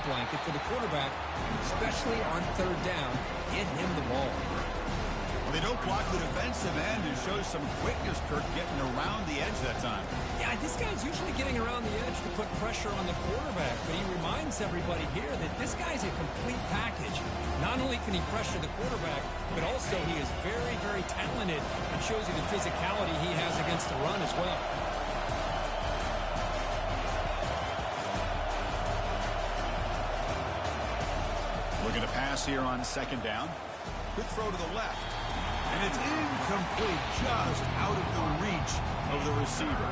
blanket for the quarterback, especially on third down. Get him the ball. They don't block the defensive end and show some quickness, Kirk, getting around the edge that time. Yeah, this guy's usually getting around the edge to put pressure on the quarterback, but he reminds everybody here that this guy's a complete package. Not only can he pressure the quarterback, but also he is very, very talented and shows you the physicality he has against the run as well. Looking to pass here on second down. Good throw to the left. And it's incomplete, just out of the reach of the receiver.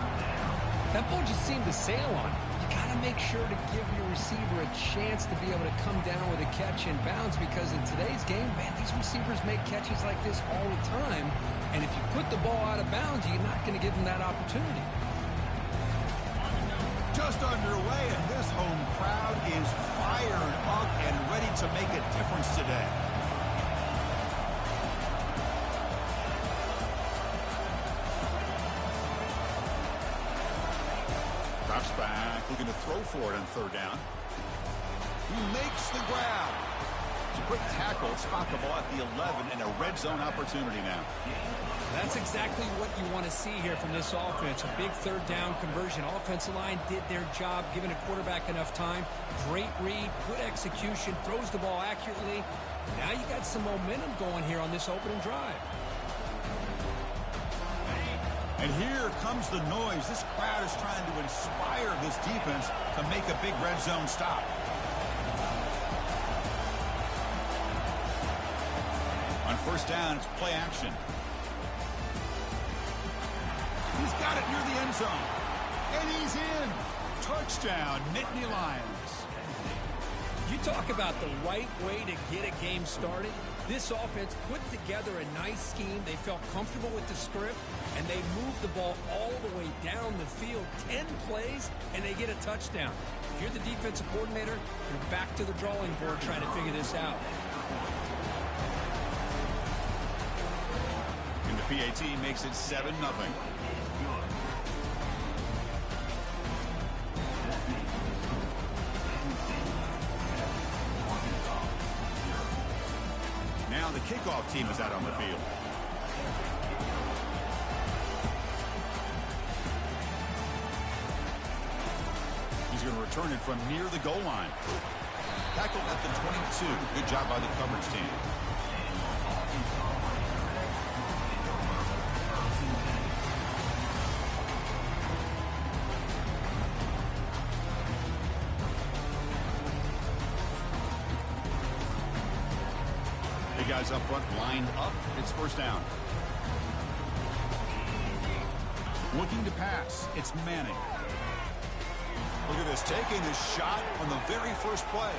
That ball just seemed to sail on him. You got to make sure to give your receiver a chance to be able to come down with a catch in bounds, because in today's game, man, these receivers make catches like this all the time. And if you put the ball out of bounds, you're not going to give them that opportunity. Just underway, and this home crowd is fired up and ready to make a difference today. Drops back, looking to throw for it on third down. He makes the grab. It's a quick tackle, spot the ball at the 11, and a red zone opportunity now. That's exactly what you want to see here from this offense. A big third down conversion. Offensive line did their job, giving a quarterback enough time. Great read, good execution, throws the ball accurately. Now you got some momentum going here on this opening drive. And here comes the noise. This crowd is trying to inspire this defense to make a big red zone stop. On first down, it's play action. He's got it near the end zone. And he's in. Touchdown, Nittany Lions. You talk about the right way to get a game started. This offense put together a nice scheme. They felt comfortable with the script, and they moved the ball all the way down the field. 10 plays, and they get a touchdown. If you're the defensive coordinator, you're back to the drawing board trying to figure this out. And the PAT makes it 7-0. Now the kickoff team is out on the field. He's going to return it from near the goal line. Tackled at the 22. Good job by the coverage team. Guys up front lined up. It's first down. Looking to pass. It's Manning. Look at this, taking his shot on the very first play.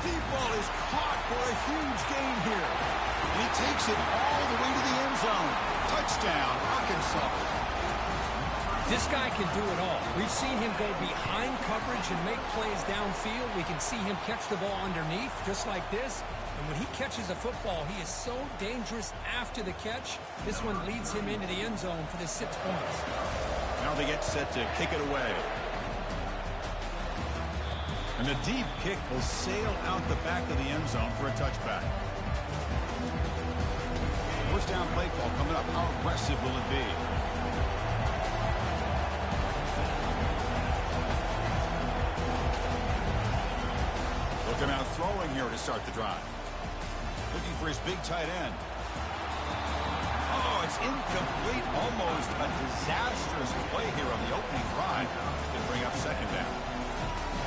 Deep ball is caught for a huge gain here. And he takes it all the way to the end zone. Touchdown, Arkansas. This guy can do it all. We've seen him go behind coverage and make plays downfield. We can see him catch the ball underneath, just like this. And when he catches a football, he is so dangerous after the catch. This one leads him into the end zone for the 6 points. Now they get set to kick it away. And the deep kick will sail out the back of the end zone for a touchback. First down play call coming up. How aggressive will it be? Looking out throwing here to start the drive. Looking for his big tight end. Oh, it's incomplete. Almost a disastrous play here on the opening drive to bring up second down.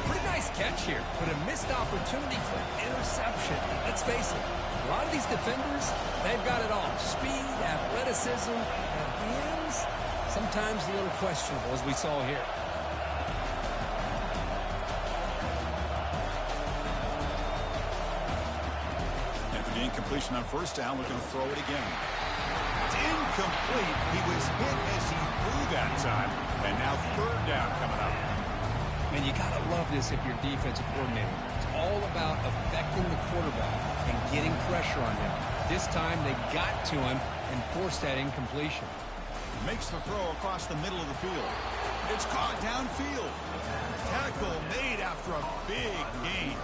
Pretty nice catch here, but a missed opportunity for an interception. Let's face it, a lot of these defenders, they've got it all. Speed, athleticism, and hands, sometimes a little questionable, as we saw here. Incompletion on first down, looking to throw it again. It's incomplete. He was hit as he threw that time. And now third down coming up. Man, you got to love this if you're defensive coordinator. It's all about affecting the quarterback and getting pressure on him. This time they got to him and forced that incompletion. Makes the throw across the middle of the field. It's caught downfield. Tackle made after a big gain.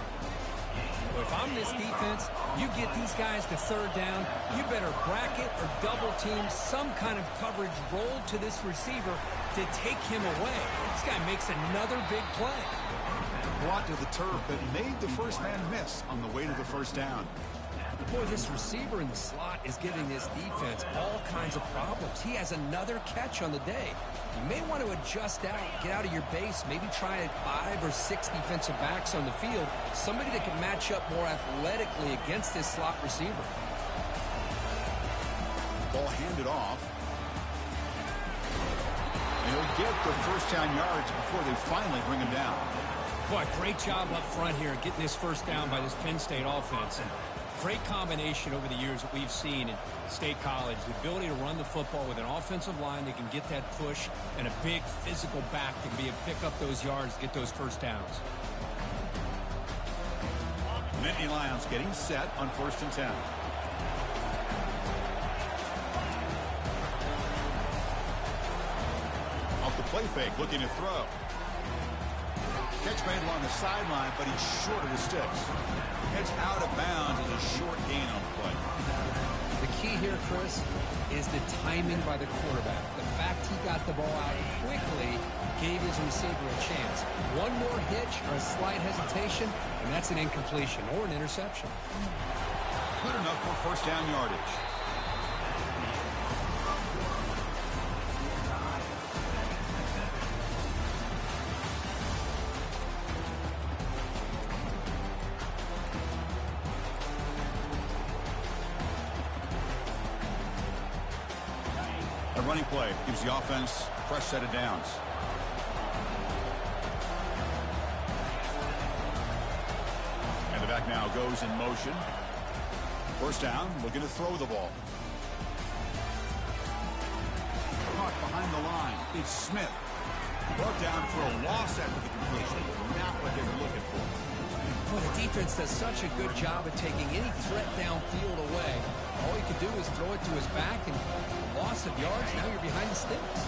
Well, if I'm this defense, you get these guys to third down, you better bracket or double team some kind of coverage roll to this receiver to take him away. This guy makes another big play. Brought to the turf, but made the first man miss on the way to the first down. Boy, this receiver in the slot is giving this defense all kinds of problems. He has another catch on the day. You may want to adjust out, get out of your base, maybe try 5 or 6 defensive backs on the field, somebody that can match up more athletically against this slot receiver. Ball handed off. And he'll get the first down yards before they finally bring him down. Boy, great job up front here getting this first down by this Penn State offense. And great combination over the years that we've seen in State College. The ability to run the football with an offensive line that can get that push and a big physical back that can pick up those yards, get those first downs. Nittany Lions getting set on 1st and 10. Off the play fake, looking to throw. Catch made along the sideline, but he's short of the sticks. It's out of bounds as a short gain on the play. The key here, Chris, is the timing by the quarterback. The fact he got the ball out quickly gave his receiver a chance. One more hitch or a slight hesitation, and that's an incompletion or an interception. Good enough for first down yardage. A running play gives the offense a fresh set of downs. And the back now goes in motion. First down, looking to throw the ball. Caught behind the line. It's Smith. Brought down for a loss after the completion. Not what they were looking for. Well, the defense does such a good job of taking any threat downfield away. All he could do is throw it to his back, and loss of yards, now you're behind the sticks.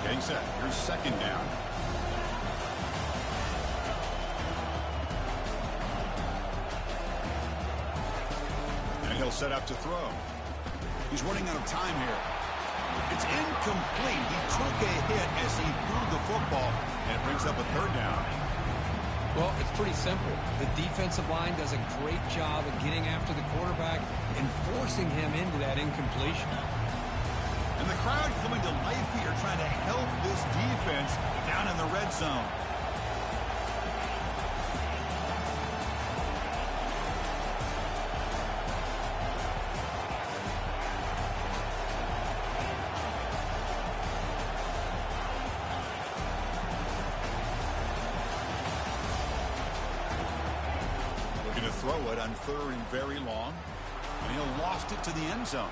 Getting set. Here's second down. And he'll set up to throw. He's running out of time here. It's incomplete. He took a hit as he threw the football, and it brings up a third down. Well, it's pretty simple. The defensive line does a great job of getting after the quarterback and forcing him into that incompletion. And the crowd coming to life here, trying to help this defense down in the red zone. Throw it on 3rd and very long, and he'll lost it to the end zone,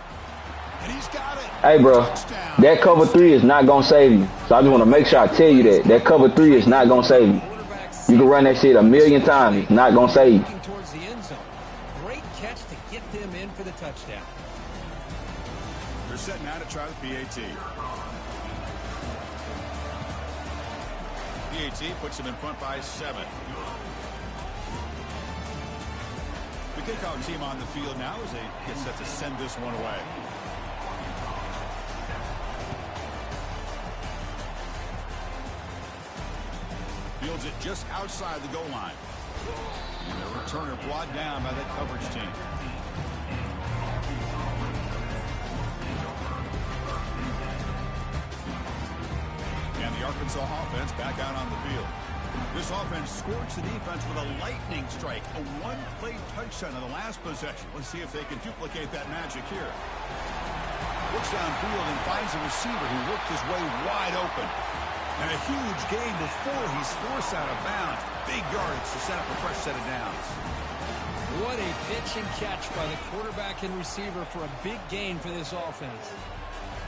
and he's got it. Hey, bro, Touchdown. that cover 3 is not gonna save you. So I just want to make sure I tell you that cover 3 is not gonna save you. You can run that shit a million times, it's not gonna save you. Towards the end zone, great catch to get them in for the touchdown. They're set now to try the PAT. PAT puts them in front by 7. The kickoff team on the field now as they get set to send this one away. Fields it just outside the goal line. And the returner brought down by that coverage team. And the Arkansas offense back out on the field. This offense scorched the defense with a lightning strike, a one-play touchdown in the last possession. Let's see if they can duplicate that magic here. Looks downfield and finds a receiver who worked his way wide open. And a huge gain before he's forced out of bounds. Big yardage to set up a fresh set of downs. What a pitch and catch by the quarterback and receiver for a big gain for this offense.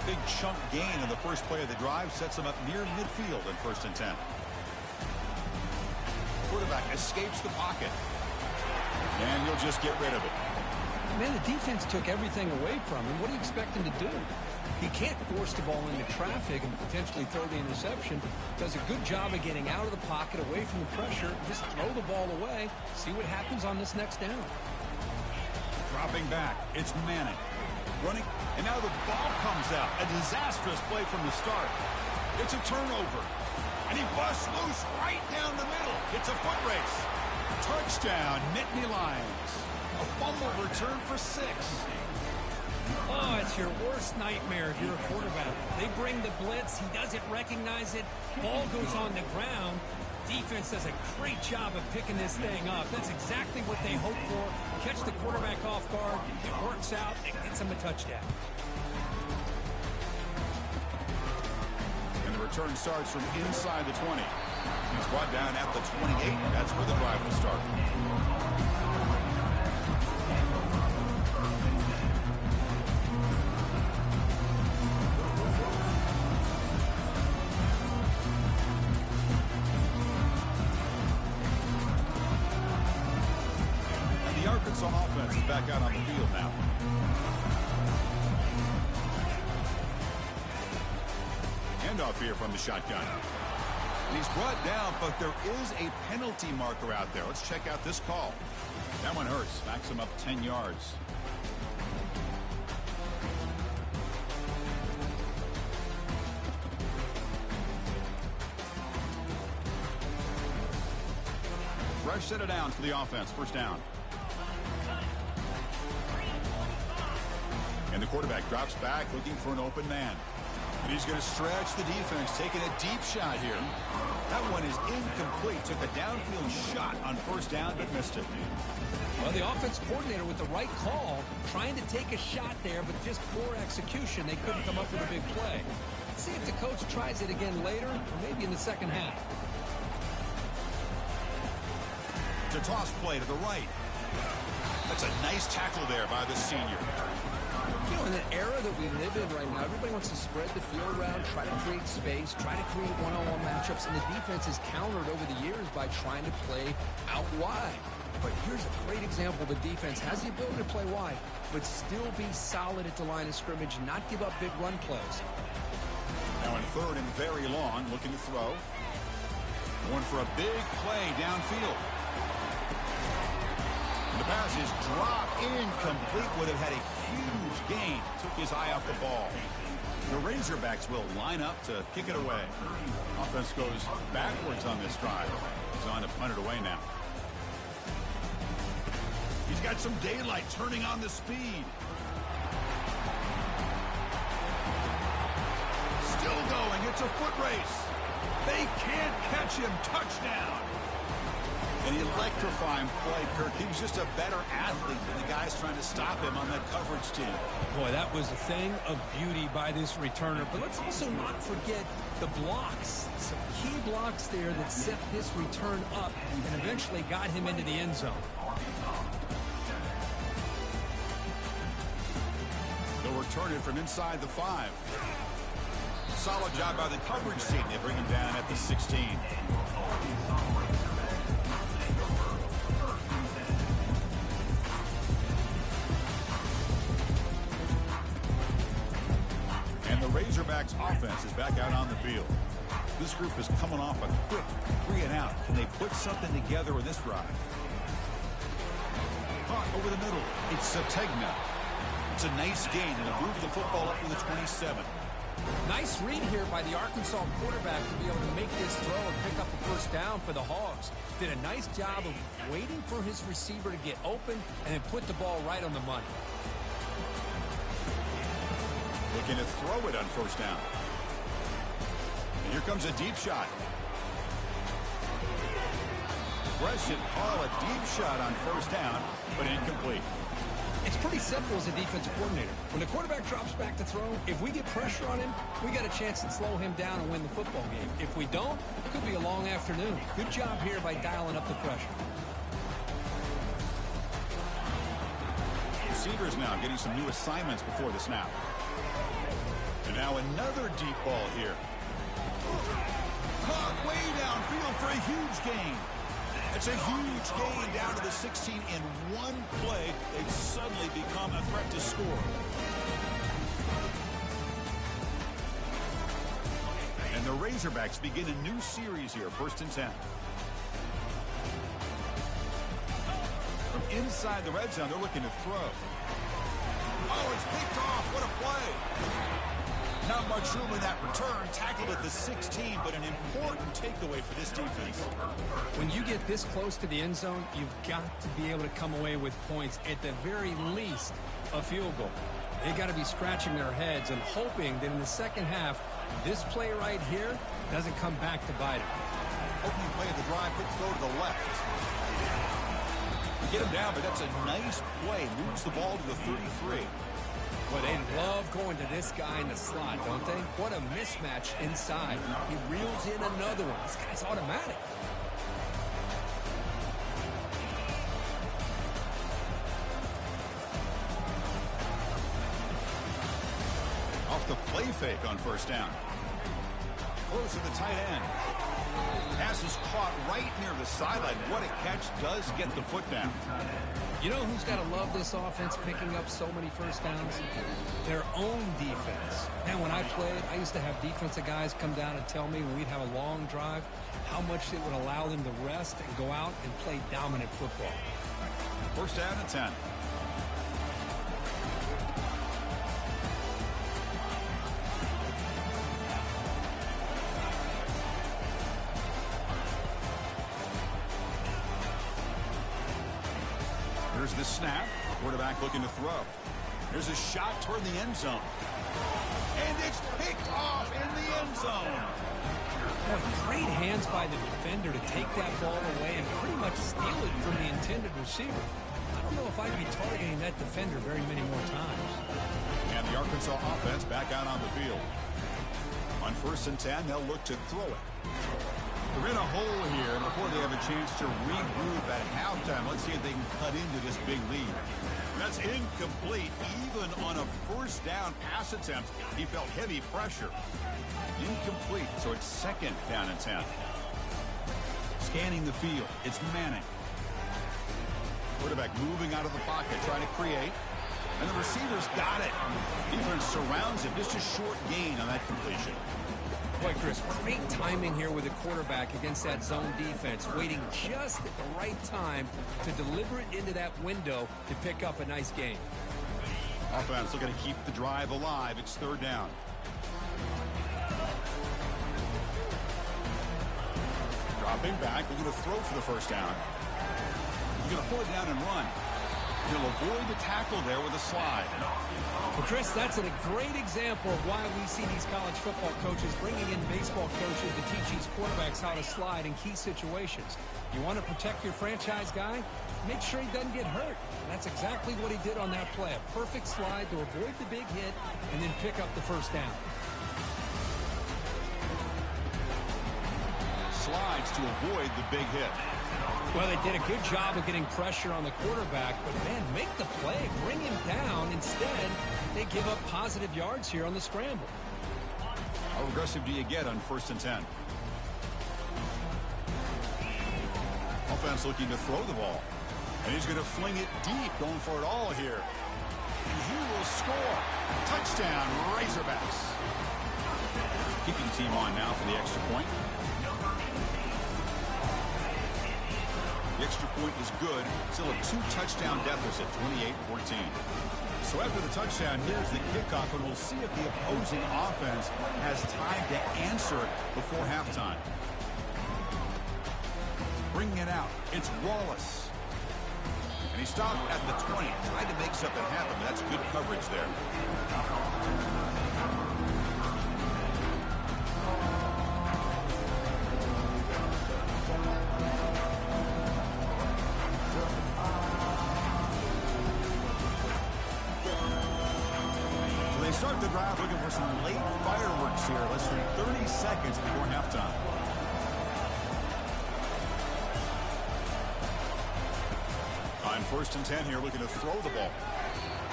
Big chunk gain on the first play of the drive sets him up near midfield in 1st and 10. Quarterback escapes the pocket. And he'll just get rid of it. Man, the defense took everything away from him. What do you expect him to do? He can't force the ball into traffic and potentially throw the interception. Does a good job of getting out of the pocket, away from the pressure. Just throw the ball away. See what happens on this next down. Dropping back, it's Manning. Running, and now the ball comes out. A disastrous play from the start. It's a turnover. And he busts loose right down the middle. It's a foot race. Touchdown, Nittany Lions. A fumble return for 6. Oh, it's your worst nightmare if you're a quarterback. They bring the blitz. He doesn't recognize it. Ball goes on the ground. Defense does a great job of picking this thing up. That's exactly what they hope for. Catch the quarterback off guard. It works out. It gets him a touchdown. And the return starts from inside the 20. He's brought down at the 28. That's where the drive will start. Arkansas offense is back out on the field now. Handoff here from the shotgun. And he's brought down, but there is a penalty marker out there. Let's check out this call. That one hurts. Backs him up 10 yards. Fresh set of downs for the offense. First down. And the quarterback drops back looking for an open man. And he's going to stretch the defense, taking a deep shot here. That one is incomplete. Took a downfield shot on first down, but missed it. Well, the offense coordinator with the right call, trying to take a shot there, but just poor execution. They couldn't come up with a big play. Let's see if the coach tries it again later, or maybe in the second half. It's a toss play to the right. That's a nice tackle there by the senior. You know, in the era that we live in right now, everybody wants to spread the field around, try to create space, try to create one-on-one matchups, and the defense is countered over the years by trying to play out wide. But here's a great example. The defense has the ability to play wide, but still be solid at the line of scrimmage, not give up big run plays. Now in third and very long, looking to throw. Going for a big play downfield. The pass is dropped incomplete. Would have had a huge gain. Took his eye off the ball. The Razorbacks will line up to kick it away. Offense goes backwards on this drive. He's on to punt it away now. He's got some daylight, turning on the speed. Still going. It's a foot race. They can't catch him. Touchdown. An electrifying play, Kirk. He was just a better athlete than the guys trying to stop him on that coverage team. Boy, that was a thing of beauty by this returner. But let's also not forget the blocks. Some key blocks there that set this return up and eventually got him into the end zone. They'll return it from inside the 5. Solid job by the coverage team. They bring him down at the 16. Razorbacks offense is back out on the field. This group is coming off a quick 3 and out. Can they put something together in this drive? Caught over the middle. It's Sategna. It's a nice gain, and it moves the football up to the 27. Nice read here by the Arkansas quarterback to be able to make this throw and pick up a first down for the Hogs. Did a nice job of waiting for his receiver to get open and then put the ball right on the money. Looking to throw it on first down. And here comes a deep shot. Preston Hall, a deep shot on first down, but incomplete. It's pretty simple as a defensive coordinator. When the quarterback drops back to throw, if we get pressure on him, we got a chance to slow him down and win the football game. If we don't, it could be a long afternoon. Good job here by dialing up the pressure. Receivers now getting some new assignments before the snap. And now another deep ball here. Caught way downfield for a huge gain. It's a huge gain down to the 16 in one play. They've suddenly become a threat to score. the Razorbacks begin a new series here, 1st and 10. From inside the red zone, they're looking to throw. Oh, it's picked off. What a play. Not much room in that return. Tackled at the 16, but an important takeaway for this defense. When you get this close to the end zone, you've got to be able to come away with points, at the very least, a field goal. They got to be scratching their heads and hoping that in the second half, this play right here doesn't come back to bite them. Opening play of the drive, quick throw to the left. We get him down, but that's a nice play. Moves the ball to the 33. Well, they love going to this guy in the slot, don't they? What a mismatch inside. He reels in another one. This guy's automatic. Off the play fake on 1st down. Close to the tight end. Pass is caught right near the sideline. What a catch. Does get the foot down. You know who's got to love this offense picking up so many first downs? Their own defense. Man, when I played, I used to have defensive guys come down and tell me when we'd have a long drive how much it would allow them to rest and go out and play dominant football. 1st down and 10. Here's the snap. Quarterback looking to throw. Here's a shot toward the end zone. And it's picked off in the end zone. Boy, great hands by the defender to take that ball away and pretty much steal it from the intended receiver. I don't know if I'd be targeting that defender very many more times. And the Arkansas offense back out on the field. On 1st and 10, they'll look to throw it. They're in a hole here, and before they have a chance to regroup at halftime, let's see if they can cut into this big lead. That's incomplete. Even on a 1st down pass attempt, he felt heavy pressure. Incomplete, so it's 2nd down and 10. Scanning the field, it's Manning. Quarterback moving out of the pocket, trying to create. And the receiver's got it. Defense surrounds him. Just a short gain on that completion. Boy, Chris, great timing here with the quarterback against that zone defense, waiting just at the right time to deliver it into that window to pick up a nice gain. Offense looking to keep the drive alive. It's 3rd down. Dropping back, looking to throw for the 1st down. He's going to pull it down and run. He'll avoid the tackle there with a slide. Well, Chris, that's a great example of why we see these college football coaches bringing in baseball coaches to teach these quarterbacks how to slide in key situations. You want to protect your franchise guy? Make sure he doesn't get hurt. And that's exactly what he did on that play. A perfect slide to avoid the big hit and then pick up the 1st down. Slides to avoid the big hit. Well, they did a good job of getting pressure on the quarterback, but, man, make the play, bring him down. Instead, they give up positive yards here on the scramble. How aggressive do you get on 1st and 10? Offense looking to throw the ball. And he's going to fling it deep, going for it all here. And he will score. Touchdown, Razorbacks. Keeping team on now for the extra point. The extra point is good. Still a 2-touchdown deficit, 28-14. So after the touchdown, here's the kickoff, and we'll see if the opposing offense has time to answer it before halftime. Bringing it out, it's Wallace. And he stopped at the 20, tried to make something happen, but that's good coverage there. Start the drive looking for some late fireworks here. Less than 30 seconds before halftime. On 1st and 10 here, looking to throw the ball.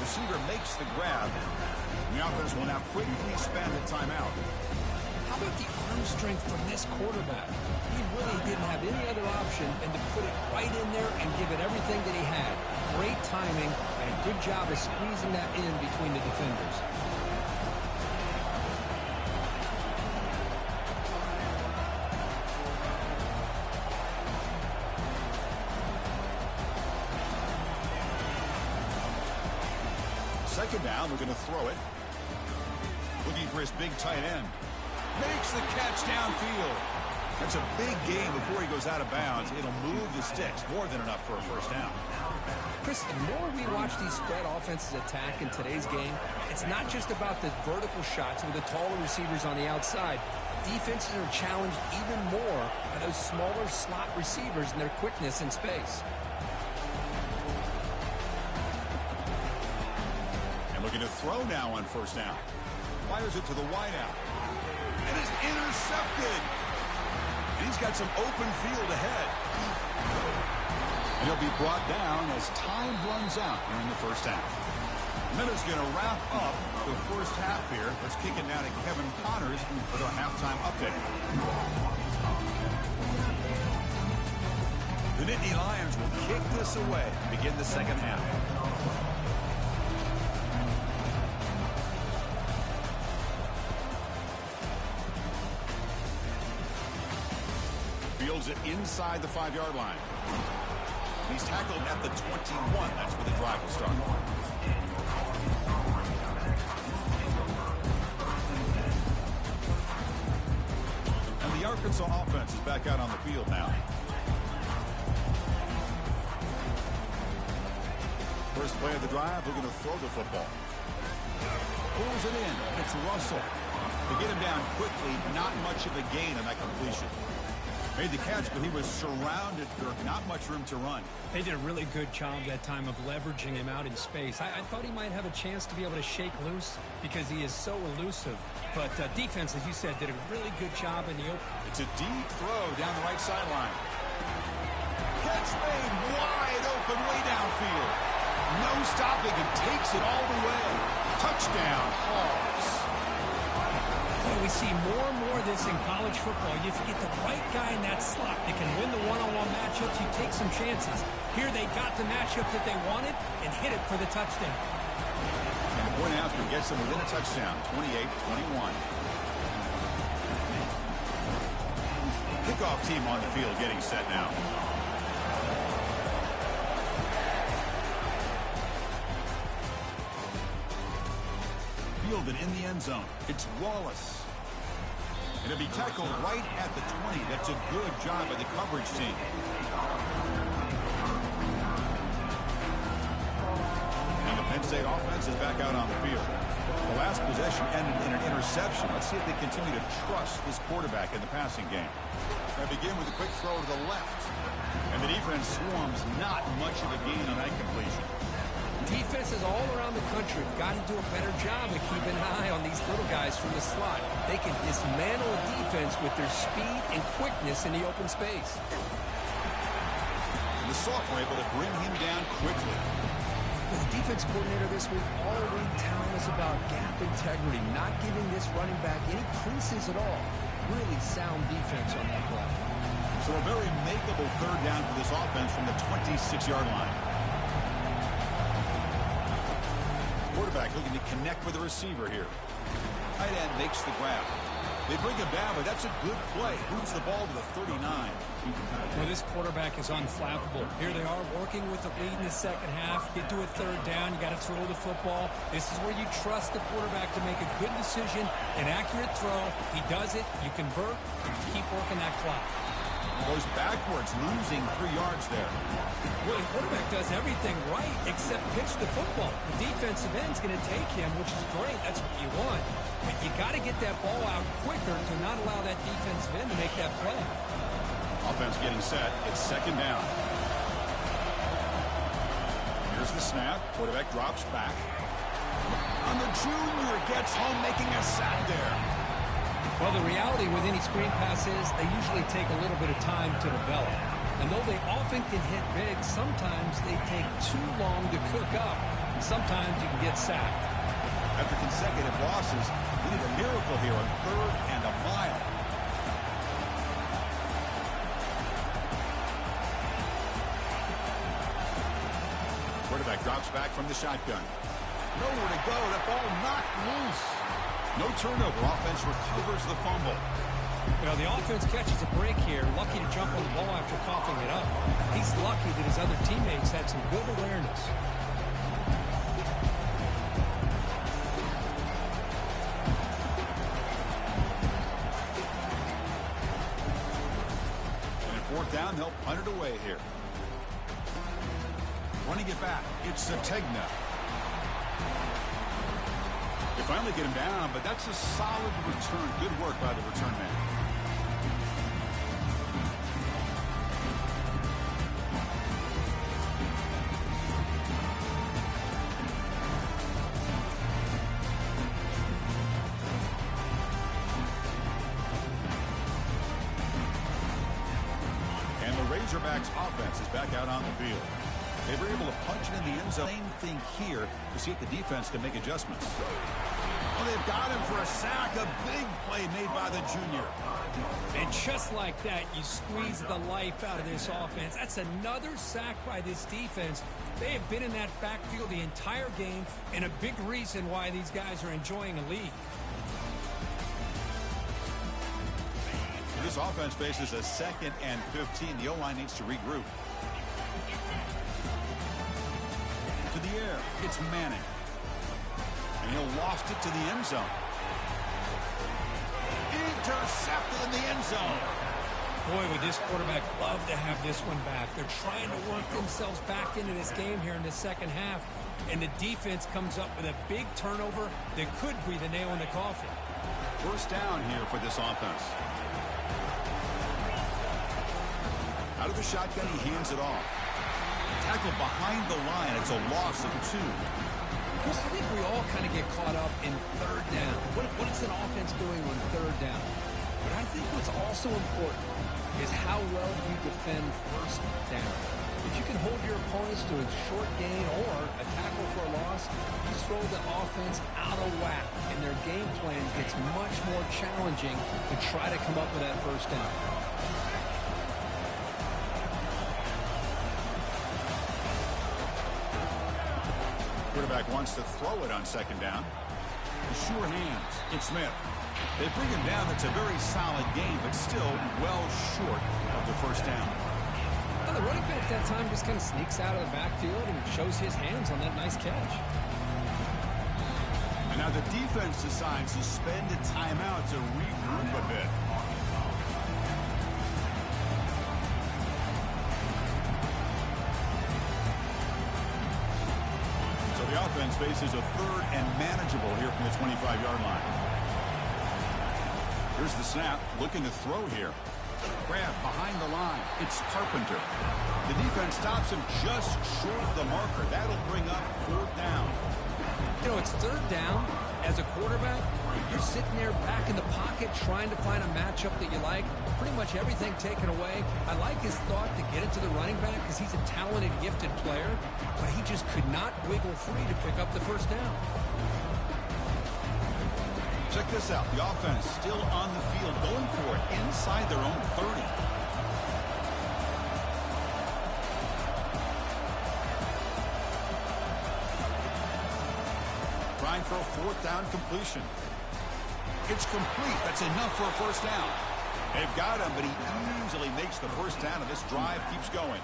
Receiver makes the grab. And the offense will now quickly spend a timeout. How about the arm strength from this quarterback? He really didn't have any other option than to put it right in there and give it everything that he had. Great timing and a good job of squeezing that in between the defenders. second down, they're going to throw it. Looking for his big tight end. Makes the catch downfield. That's a big gain before he goes out of bounds. It'll move the sticks. More than enough for a first down. Chris, the more we watch these spread offenses attack in today's game, it's not just about the vertical shots with the taller receivers on the outside. Defenses are challenged even more by those smaller slot receivers and their quickness in space. And looking to throw now on first down. Fires it to the wideout. And it's intercepted. And he's got some open field ahead. And he'll be brought down as time runs out here in the first half. And then it's going to wrap up the first half here. Let's kick it now to Kevin Connors with our halftime update. The Nittany Lions will kick this away to begin the second half. Fields it inside the 5-yard line. He's tackled at the 21. That's where the drive will start. And the Arkansas offense is back out on the field now. First play of the drive, they're going to throw the football. Pulls it in. It's Russell. They get him down quickly. Not much of a gain on that completion. Made the catch, but he was surrounded, Kirk. Not much room to run. They did a really good job that time of leveraging him out in space. I thought he might have a chance to be able to shake loose because he is so elusive. But defense, as you said, did a really good job in the open. It's a deep throw down the right sideline. Catch made wide open way downfield. No stopping and takes it all the way. Touchdown, Hawks. We see more and more of this in college football. If you get the right guy in that slot that can win the one-on-one matchups, you take some chances. Here they got the matchup that they wanted and hit it for the touchdown. And the point after gets them within a touchdown, 28-21. Kickoff team on the field getting set now. Fielded in the end zone. It's Wallace. And it'll be tackled right at the 20. That's a good job by the coverage team. And the Penn State offense is back out on the field. The last possession ended in an interception. Let's see if they continue to trust this quarterback in the passing game. They begin with a quick throw to the left. And the defense swarms. Not much of a gain on that completion. Defenses all around the country have got to do a better job of keeping an eye on these little guys from the slot. They can dismantle a defense with their speed and quickness in the open space. And the Soft were able to bring him down quickly. The defense coordinator this week already telling us about gap integrity, not giving this running back any creases at all. Really sound defense on that play. So a very makeable third down for this offense from the 26-yard line. Quarterback looking to connect with the receiver here. Tight end makes the grab. They bring him down, but that's a good play. Moves the ball to the 39. Well, this quarterback is unflappable. Here they are working with the lead in the second half. Get to a third down. You got to throw the football. This is where you trust the quarterback to make a good decision, an accurate throw. He does it. You convert. You keep working that clock. Goes backwards, losing 3 yards there. Well, the quarterback does everything right except pitch the football. The defensive end's going to take him, which is great. That's what you want. But you got to get that ball out quicker to not allow that defensive end to make that play. Offense getting set. It's second down. Here's the snap. Quarterback drops back. And the junior gets home, making a sack there. Well, the reality with any screen pass is they usually take a little bit of time to develop. And though they often can hit big, sometimes they take too long to cook up. And sometimes you can get sacked. After consecutive losses, we need a miracle here on 3rd and a mile. Quarterback drops back from the shotgun. Nowhere to go. That ball knocked loose. No turnover. Offense recovers the fumble. Well, the offense catches a break here. Lucky to jump on the ball after coughing it up. He's lucky that his other teammates had some good awareness. play here. Running it back, it's Sategna. They finally get him down, but that's a solid return. Good work by the return man. And the Razorbacks offense is back out on the field. They were able to punch it in the end zone. Same thing here to see if the defense can make adjustments. Oh, they've got him for a sack. A big play made by the junior. And just like that, you squeeze the life out of this offense. That's another sack by this defense. They have been in that backfield the entire game, and a big reason why these guys are enjoying a lead. This offense faces a 2nd and 15. The O-line needs to regroup. To the air, it's Manning. And he'll loft it to the end zone. Intercepted in the end zone. Boy, would this quarterback love to have this one back. They're trying to work themselves back into this game here in the second half. And the defense comes up with a big turnover that could be the nail in the coffin. First down here for this offense. Out of the shotgun, he hands it off. Tackle behind the line. It's a loss of 2. Chris, I think we all kind of get caught up in third down. What is an offense doing on third down? But I think what's also important is how well you defend first down. If you can hold your opponents to a short gain or a tackle for a loss, you throw the offense out of whack, and their game plan gets much more challenging to try to come up with that first down. Quarterback wants to throw it on second down. Sure hands. It's Smith. They bring him down. It's a very solid game, but still well short of the first down. Well, the running back that time just kind of sneaks out of the backfield and shows his hands on that nice catch. And now the defense decides to spend a timeout to regroup a bit. The offense faces a 3rd and manageable here from the 25-yard line. Here's the snap, looking to throw here. Grab behind the line. It's Carpenter. The defense stops him just short of the marker. That'll bring up 4th down. You know, it's 3rd down. As a quarterback, you're sitting there back in the pocket trying to find a matchup that you like. Pretty much everything taken away. I like his thought to get it to the running back because he's a talented, gifted player, but he just could not wiggle free to pick up the first down. Check this out. The offense still on the field, going for it inside their own 30. Trying for a 4th down completion. It's complete. That's enough for a first down. They've got him, but he easily makes the first down, and this drive keeps going.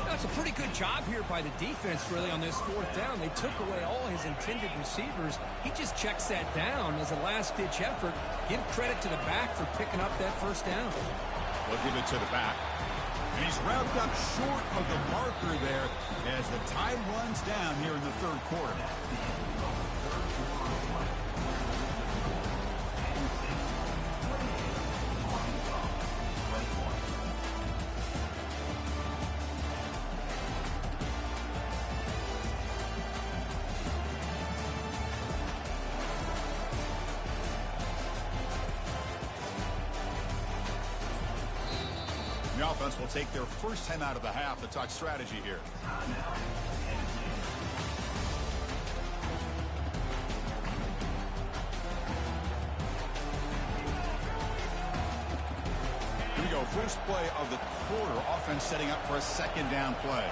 That's a pretty good job here by the defense, really, on this 4th down. They took away all his intended receivers. He just checks that down as a last-ditch effort. Give credit to the back for picking up that first down. We'll give it to the back. And he's wrapped up short of the marker there as the time runs down here in the 3rd quarter. The offense will take their first time out of the half to talk strategy here. Here we go. First play of the quarter. Offense setting up for a 2nd down play.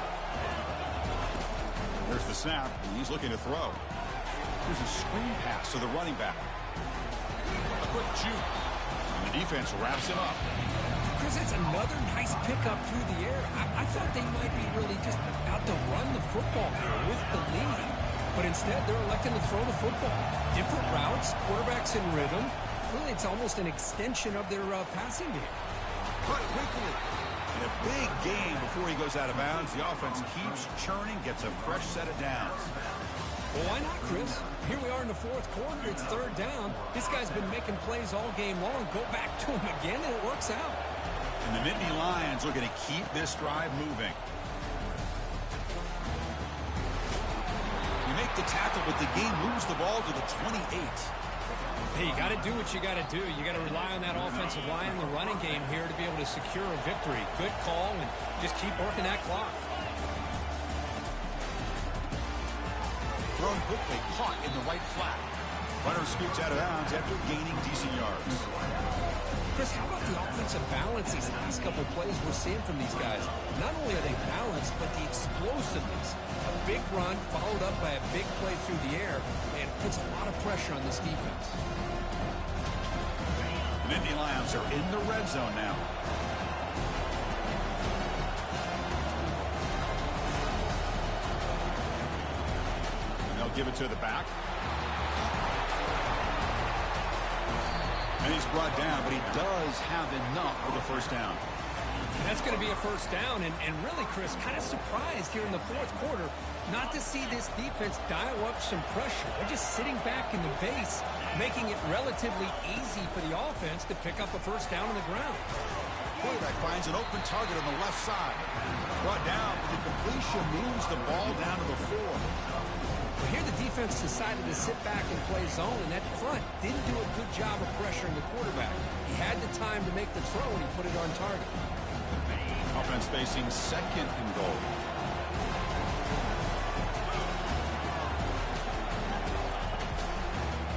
There's the snap. And he's looking to throw. Here's a screen pass to the running back. A quick juke. And the defense wraps him up. Chris, it's another nice pickup through the air. I thought they might be really just out to run the football here with the lead. But instead, they're electing to throw the football. Different routes, quarterbacks in rhythm. Really, it's almost an extension of their passing game. Cut quickly. And a big gain before he goes out of bounds. The offense keeps churning, gets a fresh set of downs. Well, why not, Chris? Here we are in the fourth quarter. It's third down. This guy's been making plays all game long. Go back to him again, and it works out. And the Nittany Lions looking to keep this drive moving. You make the tackle, but the game moves the ball to the 28. Hey, you got to do what you got to do. You got to rely on that offensive line in the running game here to be able to secure a victory. Good call, and just keep working that clock. Thrown quickly, caught in the right flat. Runner scoots out of bounds after gaining decent yards. Chris, how about the offensive balance these last couple of plays we're seeing from these guys? Not only are they balanced, but the explosiveness. A big run followed up by a big play through the air, and puts a lot of pressure on this defense. The Nittany Lions are in the red zone now. And they'll give it to the back. And he's brought down, but he does have enough for the first down. And that's going to be a first down, and really, Chris, kind of surprised here in the fourth quarter not to see this defense dial up some pressure. They're just sitting back in the base, making it relatively easy for the offense to pick up a first down on the ground. Quarterback finds an open target on the left side. Brought down, but the completion moves the ball down to the 4. But here the defense decided to sit back and play zone, and that front didn't do a good job of pressuring the quarterback. He had the time to make the throw, and he put it on target. Offense facing second and goal.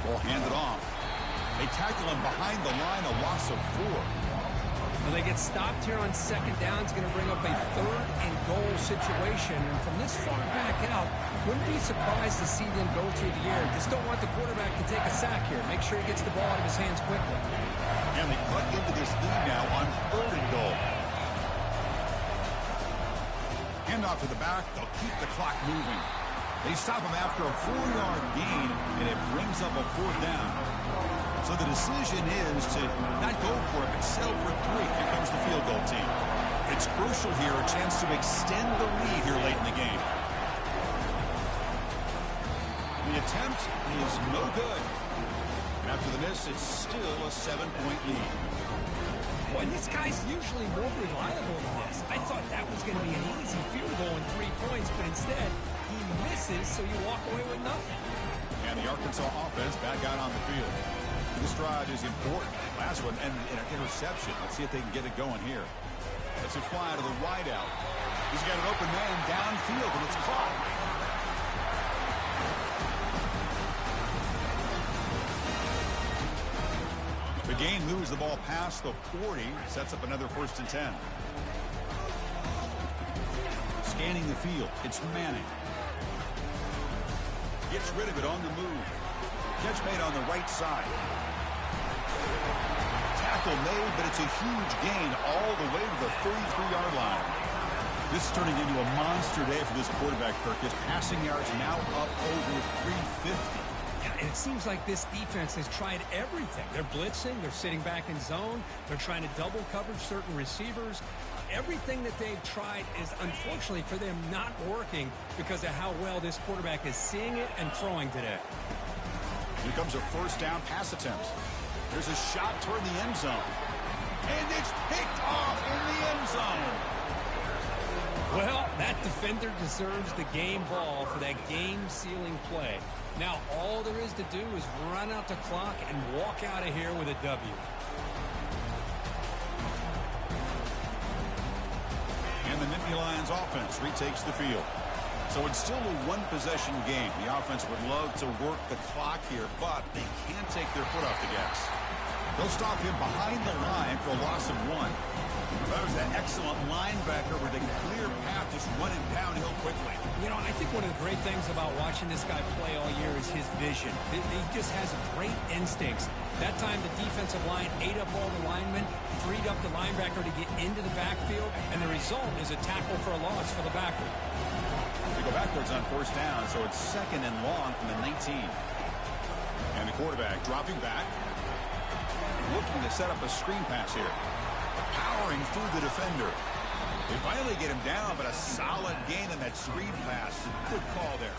Ball handed off. They tackle him behind the line, a loss of 4. When they get stopped here on second down, it's going to bring up a third and goal situation. And from this far back out, wouldn't be surprised to see them go through the air. Just don't want the quarterback to take a sack here. Make sure he gets the ball out of his hands quickly. And they cut into this lead now on third and goal. Hand off to the back. They'll keep the clock moving. They stop him after a 4-yard gain, and it brings up a fourth down. So the decision is to not go for it, but settle for 3. Here comes the field goal team. It's crucial here, a chance to extend the lead here late in the game. The attempt is no good. And after the miss, it's still a 7-point lead. Boy, this guy's usually more reliable than this. I thought that was going to be an easy field goal in 3 points, but instead, he misses, so you walk away with nothing. And the Arkansas offense back out on the field. This drive is important. Last one ended in an interception. Let's see if they can get it going here. It's a fly to the wideout. He's got an open man downfield, and it's caught. The gain moves the ball past the 40, sets up another 1st and 10. Scanning the field, it's Manning. Gets rid of it on the move. Catch made on the right side. Tackle made, but it's a huge gain all the way to the 33-yard line. This is turning into a monster day for this quarterback, Kirkus. Passing yards now up over 350. And it seems like this defense has tried everything. They're blitzing, they're sitting back in zone, they're trying to double cover certain receivers. Everything that they've tried is, unfortunately for them, not working because of how well this quarterback is seeing it and throwing today. Here comes a first down pass attempt. There's a shot toward the end zone. And it's picked off in the end zone. Well, that defender deserves the game ball for that game-sealing play. Now, all there is to do is run out the clock and walk out of here with a W. And the Nittany Lions offense retakes the field. So it's still a one-possession game. The offense would love to work the clock here, but they can't take their foot off the gas. They'll stop him behind the line for a loss of 1. That was that excellent linebacker with a clear path just running downhill quickly. You know, I think one of the great things about watching this guy play all year is his vision. He just has great instincts. That time the defensive line ate up all the linemen, freed up the linebacker to get into the backfield, and the result is a tackle for a loss for the backer. They go backwards on first down, so it's 2nd and long from the 19. And the quarterback dropping back, looking to set up a screen pass here. Powering through the defender. They finally get him down, but a solid gain on that screen pass. Good call there.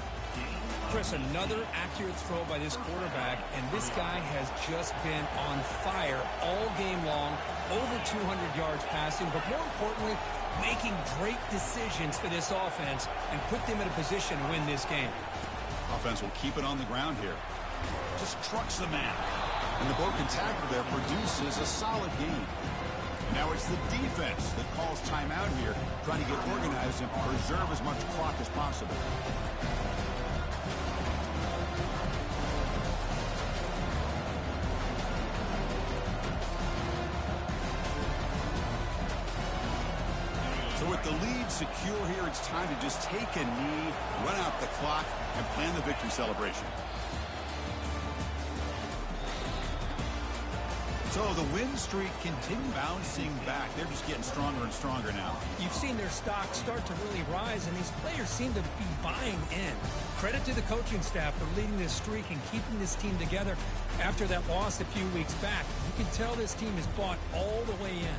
Chris, another accurate throw by this quarterback, and this guy has just been on fire all game long, over 200 yards passing, but more importantly, making great decisions for this offense and put them in a position to win this game. Offense will keep it on the ground here. Just trucks the man. And the broken tackle there produces a solid gain. Now it's the defense that calls timeout here, trying to get organized and preserve as much clock as possible. So with the lead secure here, it's time to just take a knee, run out the clock, and plan the victory celebration. So the win streak continues bouncing back. They're just getting stronger and stronger now. You've seen their stock start to really rise, and these players seem to be buying in. Credit to the coaching staff for leading this streak and keeping this team together after that loss a few weeks back. You can tell this team is bought all the way in.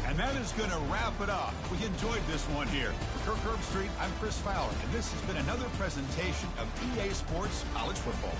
And that is going to wrap it up. We enjoyed this one here. For Kirk Herbstreit, I'm Chris Fowler, and this has been another presentation of EA Sports College Football.